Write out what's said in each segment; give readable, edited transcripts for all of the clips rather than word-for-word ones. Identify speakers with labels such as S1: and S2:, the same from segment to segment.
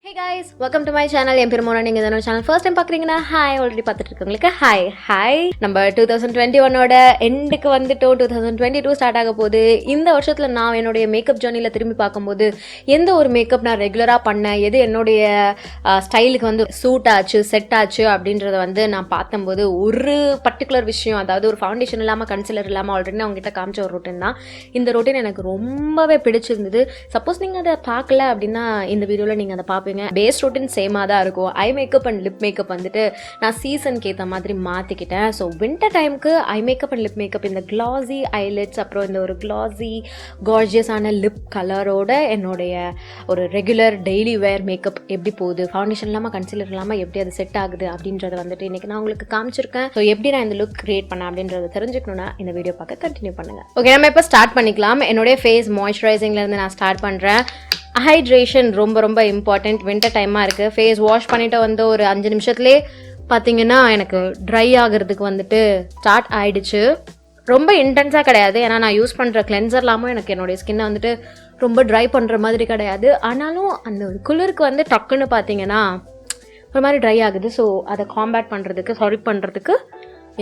S1: Hey guys, welcome to my channel. என் பேர் மோனா. நீங்கள் இதனோட சேனல் ஃபர்ஸ்ட் டைம் பார்க்குறீங்கன்னா ஹாய், ஆல்ரெடி பார்த்துட்டு இருக்கவங்களுக்கு ஹாய். நம்ம 2021ஓட எண்டுக்கு வந்துட்டோம். 2022 ஸ்டார்ட் ஆக போகுது. இந்த வருஷத்தில் நான் என்னுடைய மேக்கப் ஜர்னியில் திரும்பி பார்க்கும்போது எந்த ஒரு மேக்கப் நான் ரெகுலராக பண்ணேன், எது என்னுடைய ஸ்டைலுக்கு வந்து சூட் ஆச்சு, செட் ஆச்சு அப்படின்றத வந்து நான் பார்த்தம்போது ஒரு பர்டிகுலர் விஷயம், அதாவது ஒரு ஃபவுண்டேஷன் இல்லாமல் கன்சிலர் இல்லாமல் ஆல்ரெடி அவங்ககிட்ட காமிச்ச ஒரு ரொட்டீன் தான். இந்த ரொட்டீன் எனக்கு ரொம்பவே பிடிச்சிருந்தது. சப்போஸ் நீங்கள் அதை பார்க்கல அப்படின்னா இந்த வீடியோவில் நீங்கள் அதை பார்ப்பீங்க. பேஸ் ரொட்டீன் சேமாக தான் இருக்கும். Eye makeup and lip makeup வந்துட்டு நான் சீசனுக்கு ஏற்ற மாதிரி மாற்றிக்கிட்டேன். ஸோ வின்டர் டைமுக்கு eye makeup and lip makeup, இந்த கிளாஸி ஐலெட்ஸ், அப்புறம் இந்த ஒரு கிளாஸி கார்ஜியஸான லிப் கலரோட என்னுடைய ஒரு ரெகுலர் டெய்லி வேர் மேக்கப் எப்படி போகுது, ஃபவுண்டேஷன் இல்லாமல் கன்சிலர் இல்லாமல் எப்படி அது செட் ஆகுது அப்படின்றத வந்துட்டு இன்றைக்கி நான் உங்களுக்கு காமிச்சிருக்கேன். ஸோ எப்படி நான் இந்த லுக் கிரியேட் பண்ணேன் அப்படின்றத தெரிஞ்சுக்கணுன்னா இந்த வீடியோ பார்க்க கண்டினியூ பண்ணுங்கள். ஓகே, நம்ம இப்போ ஸ்டார்ட் பண்ணிக்கலாம். என்னுடைய ஃபேஸ் மாய்ஸ்சரைசிங்லேருந்து நான் ஸ்டார்ட் பண்ணுறேன். ஹைட்ரேஷன் ரொம்ப இம்பார்ட்டண்ட். வின்டர் டைமாக இருக்குது. ஃபேஸ் வாஷ் பண்ணிவிட்டு வந்து ஒரு 5 நிமிஷத்துலேயே பார்த்தீங்கன்னா எனக்கு ட்ரை ஆகிறதுக்கு வந்துட்டு ஸ்டார்ட் ஆகிடுச்சு. ரொம்ப இன்டென்ஸாக கிடையாது, ஏன்னா நான் யூஸ் பண்ணுற கிளென்சர் இல்லாமல் எனக்கு என்னுடைய ஸ்கின்னை வந்துட்டு ரொம்ப ட்ரை பண்ணுற மாதிரி கிடையாது. ஆனாலும் அந்த ஒரு குளிருக்கு வந்து டக்குன்னு பார்த்தீங்கன்னா ஒரு மாதிரி ட்ரை ஆகுது. ஸோ அதை காம்பேட் பண்ணுறதுக்கு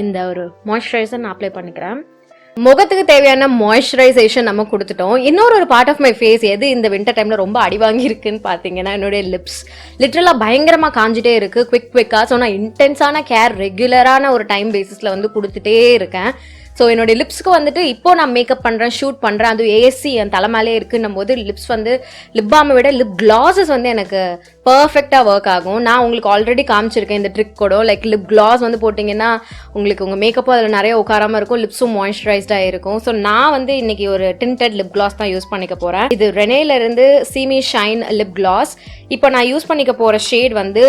S1: இந்த ஒரு மாய்ஸ்சரைசர் நான் அப்ளை பண்ணிக்கிறேன். முகத்துக்கு தேவையான மாய்ஸ்சரைசேஷன் நம்ம கொடுத்துட்டோம். இன்னொரு பார்ட் ஆஃப் மை ஃபேஸ் எது இந்த வின்டர் டைமில் ரொம்ப அடி வாங்கியிருக்குன்னு பார்த்தீங்கன்னா என்னுடைய லிப்ஸ் லிட்ரலாக பயங்கரமாக காஞ்சிட்டே இருக்குது குவிக்காக. ஸோ நான் இன்டென்ஸான கேர் ரெகுலரான ஒரு டைம் பேசிஸில் வந்து கொடுத்துட்டே இருக்கேன். ஸோ என்னுடைய லிப்ஸ்க்கு வந்துட்டு இப்போ நான் மேக்கப் பண்ணுறேன், ஷூட் பண்ணுறேன், அது ஏசி என் தலைமையிலே இருக்குன்னும் போது லிப்ஸ் வந்து லிப் பாமை விட லிப் கிளாஸஸ் வந்து எனக்கு பர்ஃபெக்டாக ஒர்க் ஆகும். நான் உங்களுக்கு ஆல்ரெடி காமிச்சிருக்கேன் இந்த ட்ரிக் கூட. லைக் லிப் கிளாஸ் வந்து போட்டிங்கன்னா உங்களுக்கு உங்கள் மேக்கப்பும் அதில் நிறைய உட்காராமல் இருக்கும், லிப்ஸும் மாய்ஸ்சரைஸ்டாக இருக்கும். ஸோ நான் வந்து இன்னைக்கு ஒரு டிண்டட் லிப் கிளாஸ் தான் யூஸ் பண்ணிக்க போகிறேன். இது ரெனேலேருந்து சீமி ஷைன் லிப் கிளாஸ். இப்போ நான் யூஸ் பண்ணிக்க போகிற ஷேட் வந்து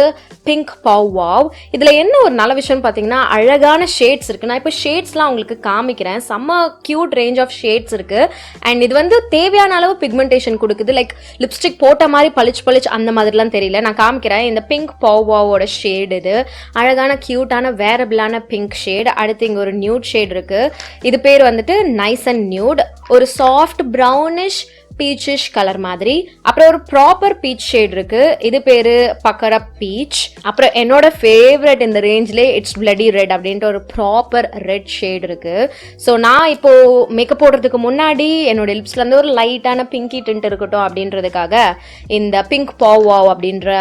S1: பிங்க் பவ் வாவ். இதில் என்ன ஒரு நல்ல விஷயம்னு பார்த்தீங்கன்னா அழகான ஷேட்ஸ் இருக்குது. நான் இப்போ ஷேட்ஸ்லாம் உங்களுக்கு காமிக்கிறேன். செம்ம கியூட் ரேஞ்ச் ஆஃப் ஷேட்ஸ் இருக்குது. அண்ட் இது வந்து தேவையான அளவு பிக்மெண்டேஷன் கொடுக்குது. லைக் லிப்ஸ்டிக் போட்ட மாதிரி பளிச்சு அந்த மாதிரிலாம் தெரியல. நான் காமிக்கிறேன். இந்த பிங்க் பவ் வாவோட ஷேட் இது அழகான கியூட்டான வேரபிளான பிங்க் ஷேட். அடுத்து இங்கே ஒரு நியூட் ஷேட் இருக்குது. இது பேர் வந்துட்டு நைஸ் அண்ட் நியூட். ஒரு சாஃப்ட் ப்ரௌனிஷ் பீச்சிஷ் கலர் மாதிரி. அப்புறம் ஒரு ப்ராப்பர் பீச் ஷேட் இருக்கு. இது பேரு பக்கர பீச். அப்புறம் என்னோட ஃபேவரட் இந்த ரேஞ்சிலே இட்ஸ் பிளடி ரெட் அப்படின்ட்டு ஒரு ப்ராப்பர் ரெட் ஷேட் இருக்கு. ஸோ நான் இப்போ மேக்கப் போடுறதுக்கு முன்னாடி என்னோட லிப்ஸ்ல இருந்து ஒரு லைட்டான பிங்கி டிண்ட் இருக்கட்டும் அப்படின்றதுக்காக இந்த பிங்க் பவ் வாவ் அப்படின்ற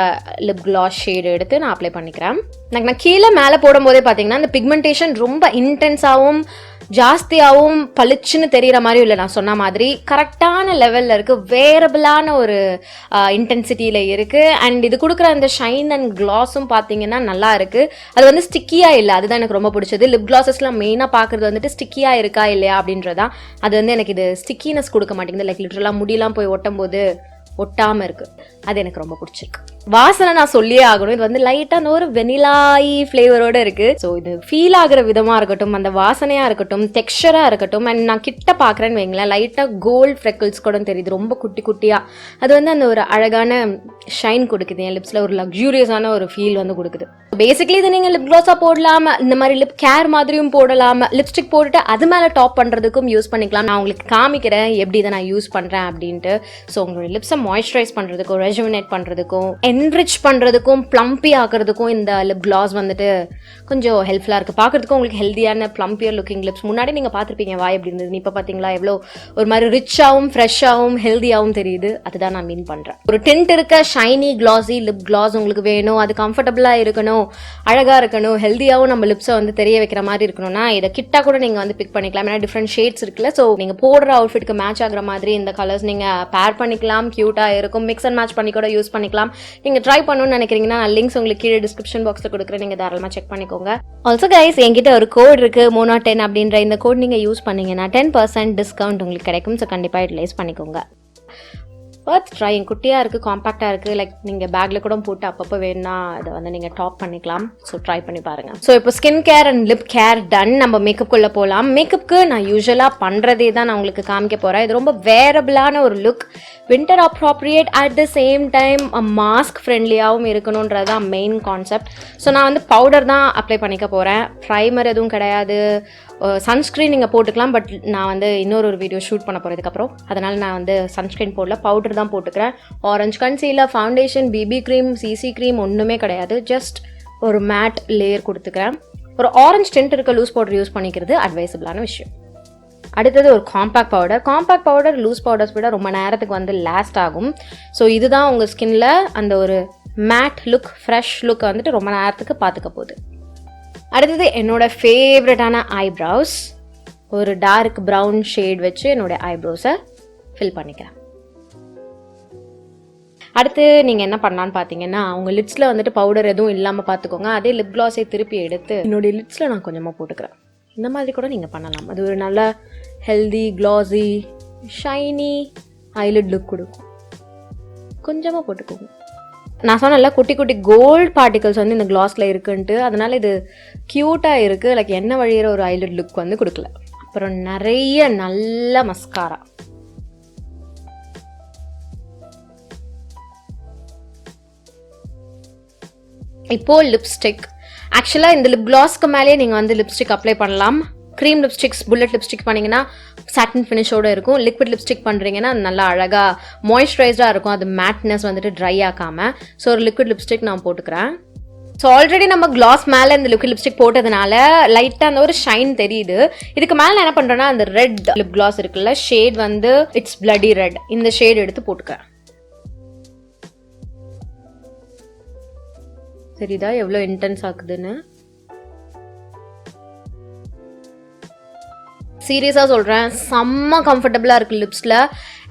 S1: லிப் கிளாஸ் ஷேட் எடுத்து நான் அப்ளை பண்ணிக்கிறேன். நான் கீழே மேலே போடும் போதே பார்த்தீங்கன்னா இந்த பிக்மெண்டேஷன் ரொம்ப இன்டென்ஸாகவும் ஜாஸ்தியாகவும் பளிச்சுன்னு தெரிகிற மாதிரி இல்லை. நான் சொன்ன மாதிரி கரெக்டான லெவலில் இருக்குது, வேரபிளான ஒரு இன்டென்சிட்டியில் இருக்குது. அண்ட் இது கொடுக்குற அந்த ஷைன் அண்ட் கிளாஸும் பார்த்தீங்கன்னா நல்லா இருக்குது. அது வந்து ஸ்டிக்கியாக இல்லை, அதுதான் எனக்கு ரொம்ப பிடிச்சது. லிப் கிளாஸஸ்லாம் மெயினாக பார்க்குறது வந்துட்டு ஸ்டிக்கியாக இருக்கா இல்லையா அப்படின்றதான். அது வந்து எனக்கு இது ஸ்டிக்கினஸ் கொடுக்க மாட்டேங்குது. லைக் லிட்டரலாக முடியெல்லாம் போய் ஒட்டும் போது ஒட்டாமல் இருக்குது. அது எனக்கு ரொம்ப பிடிச்சிருக்கு. வாசனை நான் சொல்லியே ஆகணும். இது வந்து லைட்டாக ஒரு வெனிலாயி ஃப்ளேவரோடு இருக்குது. ஸோ இது ஃபீல் ஆகிற விதமாக இருக்கட்டும், அந்த வாசனையாக இருக்கட்டும், டெக்ஸ்சராக இருக்கட்டும். அண்ட் நான் கிட்ட பார்க்குறேன்னு வைங்களேன், லைட்டாக கோல்ட் ஃப்ரெக்கிள்ஸ் கூட தெரியுது, ரொம்ப குட்டியாக. அது வந்து அந்த ஒரு அழகான ஷைன் கொடுக்குது என் லிப்ஸில், ஒரு லக்ஸூரியஸான ஒரு ஃபீல் வந்து கொடுக்குது. பேசிக்கலி இது நீங்கள் லிப் க்ளாஸாக போடலாம், இந்த மாதிரி லிப் கேர் மாதிரியும் போடலாம், லிப்ஸ்டிக் போட்டுட்டு அது மேலே டாப் பண்ணுறதுக்கும் யூஸ் பண்ணிக்கலாம். நான் உங்களுக்கு காமிக்கிறேன் எப்படி இதை நான் யூஸ் பண்ணுறேன் அப்படின்ட்டு. ஸோ உங்களோட லிப்ஸை மாய்ஸ்சரைஸ் பண்ணுறதுக்கும், ரெஜுவினேட் பண்ணுறதுக்கும், என்ரிச் பண்ணுறதுக்கும், ப்ளம்பி ஆக்கிறதுக்கும் இந்த லிப் கிளாஸ் வந்துட்டு கொஞ்சம் ஹெல்ப்ஃபுல்லாக இருக்குது. பார்க்குறதுக்கும் உங்களுக்கு ஹெல்த்தியான ப்ளம்பியர் லுக்கிங் லிப்ஸ். முன்னாடி நீங்கள் பார்த்துருப்பீங்க வாய் எப்படி இருந்தது, இப்போ பார்த்தீங்களா எவ்வளோ ஒரு மாதிரி ரிச்சாகவும் ஃப்ரெஷ்ஷாகவும் ஹெல்த்தியாகவும் தெரியுது. அதுதான் நான் மீன் பண்ணுறேன். ஒரு டென்ட் இருக்க ஷைனி கிளாஸி லிப் கிளாஸ் உங்களுக்கு வேணும், அது கம்ஃபர்டபுளாக இருக்கணும், அழகாக இருக்கணும், ஹெல்த்தியாகவும் நம்ம லிப்ஸை வந்து தெரிய வைக்கிற மாதிரி இருக்கணும்னா இதை கிட்டா கூட நீங்கள் வந்து பிக் பண்ணிக்கலாம். ஏன்னா டிஃப்ரெண்ட் ஷேட்ஸ் இருக்குல்ல. ஸோ நீங்கள் போடுற அவுட்ஃபிட்க்கு மேட்ச் ஆகிற மாதிரி இந்த கலர்ஸ் நீங்கள் பேர் பண்ணிக்கலாம். க்யூட்டாக இருக்கும். மிக்ஸ் அண்ட் மேட்ச் பண்ணி கூட யூஸ் பண்ணிக்கலாம். நீங்கள் ட்ரை பண்ணணும்னு நினைக்கிறீங்கன்னா நான் லிங்க்ஸ் உங்களுக்கு கீழே டிஸ்கிரிப்ஷன் பாக்ஸில் கொடுக்குறேன், நீங்கள் தாராளமாக செக் பண்ணிக்கோங்க. ஆல்சோ கைஸ், என்கிட்ட ஒரு கோட் இருக்குது, MONA10 அப்படின்ற இந்த கோட் நீங்கள் யூஸ் பண்ணீங்கன்னா 10% டிஸ்கவுண்ட் உங்களுக்கு கிடைக்கும். ஸோ கண்டிப்பாக யூட்டிலைஸ் பண்ணிக்கோங்க. பர்த் ட்ரைங் குட்டியாக இருக்குது, காம்பேக்டாக இருக்குது. லைக் நீங்கள் பேக்கில் கூட போட்டு அப்பப்போ வேணுன்னா அதை வந்து நீங்கள் டாப் பண்ணிக்கலாம். ஸோ ட்ரை பண்ணி பாருங்கள். ஸோ இப்போ skin care and lip care done. நம்ம மேக்கப்புக்குள்ளே போகலாம். மேக்கப்புக்கு நான் யூஸ்வலாக பண்ணுறதே தான் நான் உங்களுக்கு காமிக்க போகிறேன். இது ரொம்ப வேரபிளான ஒரு look, winter appropriate, at the same time mask ஃப்ரெண்ட்லியாகவும் இருக்கணுன்றது தான் மெயின் கான்செப்ட். ஸோ நான் வந்து பவுடர் தான் அப்ளை பண்ணிக்க போகிறேன். ப்ரைமர் எதுவும் கிடையாது. சன்ஸ்க்ரீன் நீங்கள் போட்டுக்கலாம். பட் நான் வந்து இன்னொரு வீடியோ ஷூட் பண்ண போகிறதுக்கப்புறம் அதனால் நான் வந்து சன்ஸ்க்ரீன் போடல, பவுடர் கன்சீலர் தான் போட்டுக்கிறேன். Orange concealer, foundation, BB cream, CC cream ஒன்றுமே கிடையாது. ஜஸ்ட் ஒரு மேட் லேயர் கொடுத்துக்கிறேன். ஒரு ஆரஞ்சு டென்ட் இருக்க லூஸ் பவுடர் யூஸ் பண்ணிக்கிறது அட்வைசபிளான விஷயம். அடுத்தது ஒரு compact powder. Compact powder loose powders விட ரொம்ப நேரத்துக்கு வந்து லாஸ்ட் ஆகும். ஸோ இதுதான் உங்கள் ஸ்கின்ல அந்த ஒரு மேட் லுக், ஃப்ரெஷ் லுக் வந்துட்டு ரொம்ப நேரத்துக்கு பார்த்துக்க போகுது. அடுத்தது என்னோட ஃபேவரட்டான ஐப்ரோஸ். ஒரு டார்க் ப்ரௌன் ஷேட் வச்சு என்னோட ஐப்ரோஸை ஃபில் பண்ணிக்கிறேன். அடுத்து நீங்கள் என்ன பண்ணலான்னு பார்த்தீங்கன்னா, உங்கள் லிப்ஸில் வந்துட்டு பவுடர் எதுவும் இல்லாமல் பார்த்துக்கோங்க. அதே லிப் கிளாஸை திருப்பி எடுத்து என்னுடைய லிப்ஸில் நான் கொஞ்சமாக போட்டுக்கிறேன். இந்த மாதிரி கூட நீங்கள் பண்ணலாம். அது ஒரு நல்ல healthy, classy, shiny eyelid look கொடுக்கும். கொஞ்சமாக போட்டுக்கோங்க. நான் சொன்னல குட்டி குட்டி கோல்டு பார்ட்டிகல்ஸ் வந்து இந்த கிளாஸில் இருக்குன்ட்டு, அதனால் இது க்யூட்டாக இருக்குது. லைக் எண்ணெய் வழியிற ஒரு ஐலிட் லுக் வந்து கொடுக்கல. அப்புறம் நிறைய நல்ல மஸ்காரா. இப்போது லிப்ஸ்டிக். ஆக்சுவலாக இந்த லிப் கிளாஸ்க்கு மேலேயே நீங்கள் வந்து லிப்ஸ்டிக் அப்ளை பண்ணலாம். க்ரீம் லிப்ஸ்டிக்ஸ், புல்லட் லிப்ஸ்டிக் பண்ணிங்கன்னா சாட்டின் ஃபினிஷோடு இருக்கும். லிக்விட் லிப்ஸ்டிக் பண்ணுறீங்கன்னா நல்லா அழகாக மாய்ஸ்சரைஸ்டாக இருக்கும். அது மேட்னஸ் வந்துட்டு ட்ரை ஆகாமல். ஸோ ஒரு லிக்விட் லிப்ஸ்டிக் நான் போட்டுக்கிறேன். ஸோ ஆல்ரெடி நம்ம கிளாஸ் மேலே இந்த லிக்விட் லிப்ஸ்டிக் போட்டதுனால லைட்டாக அந்த ஒரு ஷைன் தெரியுது. இதுக்கு மேலே நான் என்ன பண்ணுறேன்னா, அந்த ரெட் லிப் கிளாஸ் இருக்குல்ல, ஷேட் வந்து இட்ஸ் பிளடி ரெட், இந்த ஷேட் எடுத்து போட்டுக்கிறேன். சரிதா எவ்வளோ இன்டென்ஸ் ஆகுதுன்னு? சீரியஸாக சொல்கிறேன், செம்ம கம்ஃபர்டபுளாக இருக்குது லிப்ஸில்.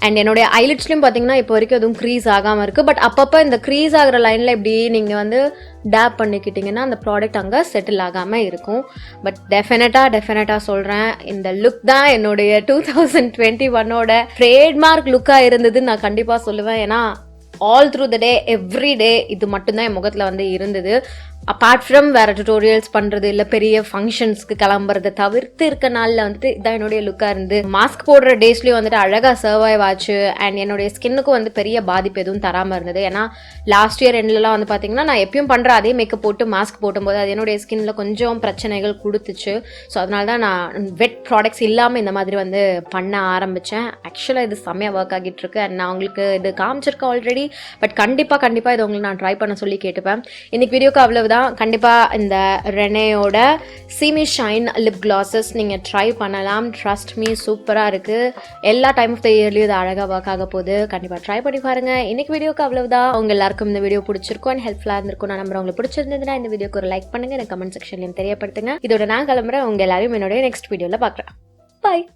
S1: அண்ட் என்னுடைய ஐலிட்ஸ்லையும் பார்த்தீங்கன்னா இப்போ வரைக்கும் எதுவும் க்ரீஸ் ஆகாமல் இருக்குது. பட் அப்பப்போ இந்த க்ரீஸ் ஆகிற லைனில் இப்படி நீங்கள் வந்து டேப் பண்ணிக்கிட்டிங்கன்னா அந்த ப்ராடக்ட் அங்கே செட்டில் ஆகாமல் இருக்கும். பட் டெஃபினட்டாக சொல்கிறேன், இந்த லுக் தான் என்னுடைய 2021 ட்ரேட்மார்க் லுக்காக இருந்ததுன்னு நான் கண்டிப்பாக சொல்லுவேன். ஏன்னா all through the day, every day இது மட்டும்தான் என் முகத்தில் வந்து இருந்தது. அப்பார்ட் ஃப்ரம் வேறு டுட்டோரியல்ஸ் பண்ணுறது, இல்லை பெரிய ஃபங்க்ஷன்ஸ்க்கு கிளம்புறதை தவிர்த்து இருக்க நாளில் வந்துட்டு இதான் என்னுடைய லுக்காக இருந்து. மாஸ்க் போடுற டேஸ்லேயும் வந்துட்டு அழகாக சர்வைவ் ஆச்சு. அண்ட் என்னுடைய ஸ்கின்னுக்கும் வந்து பெரிய பாதிப்பு எதுவும் தராமல் இருந்தது. ஏன்னா லாஸ்ட் இயர் எண்ட்லலாம் வந்து பார்த்தீங்கன்னா நான் எப்பயும் பண்ணுற அதே மேக்கப் போட்டு மாஸ்க் போட்டும்போது அது என்னுடைய ஸ்கின்ல கொஞ்சம் பிரச்சனைகள் கொடுத்துச்சு. ஸோ அதனால தான் நான் வெட் ப்ராடக்ட்ஸ் இல்லாமல் இந்த மாதிரி வந்து பண்ண ஆரம்பித்தேன். ஆக்சுவலாக இது செம்மையாக ஒர்க் ஆகிட்டு இருக்கு. அண்ட் நான் உங்களுக்கு இது காமிச்சிருக்கேன் ஆல்ரெடி. பட் கண்டிப்பாக இதை உங்களுக்கு நான் ட்ரை பண்ண சொல்லி கேட்டுப்பேன். இன்னைக்கு வீடியோக்கு அவ்வளவுதான். கண்டிப்பாக இந்த ரெனேயோட சீமி ஷைன் லிப் கிளாஸஸ் நீங்கள் ட்ரை பண்ணலாம். ட்ரஸ்ட் மீ, சூப்பராக இருக்குது. எல்லா டைம் ஆஃப் த இயர்லேயும் இது அழகாக ஒர்க் ஆக போகுது. கண்டிப்பாக ட்ரை பண்ணி பாருங்கள். இன்னைக்கு வீடியோக்கு அவ்வளவுதான். உங்க எல்லாருக்கும் இந்த வீடியோ பிடிச்சிருக்கும் அண்ட் ஹெல்ப்ஃபுல்லாக இருந்திருக்கும். நான் நம்புறேன் உங்களுக்கு பிடிச்சிருந்ததுன்னா இந்த வீடியோக்கு ஒரு லைக் பண்ணுங்கள். எனக்கு கமெண்ட் செக்ஷன்லையும் தெரியப்படுத்துங்க. இதோட நான் கிளம்புறேன். உங்கள் எல்லாரையும் என்னுடைய நெக்ஸ்ட் வீடியோவில் பார்க்குறேன். பாய்.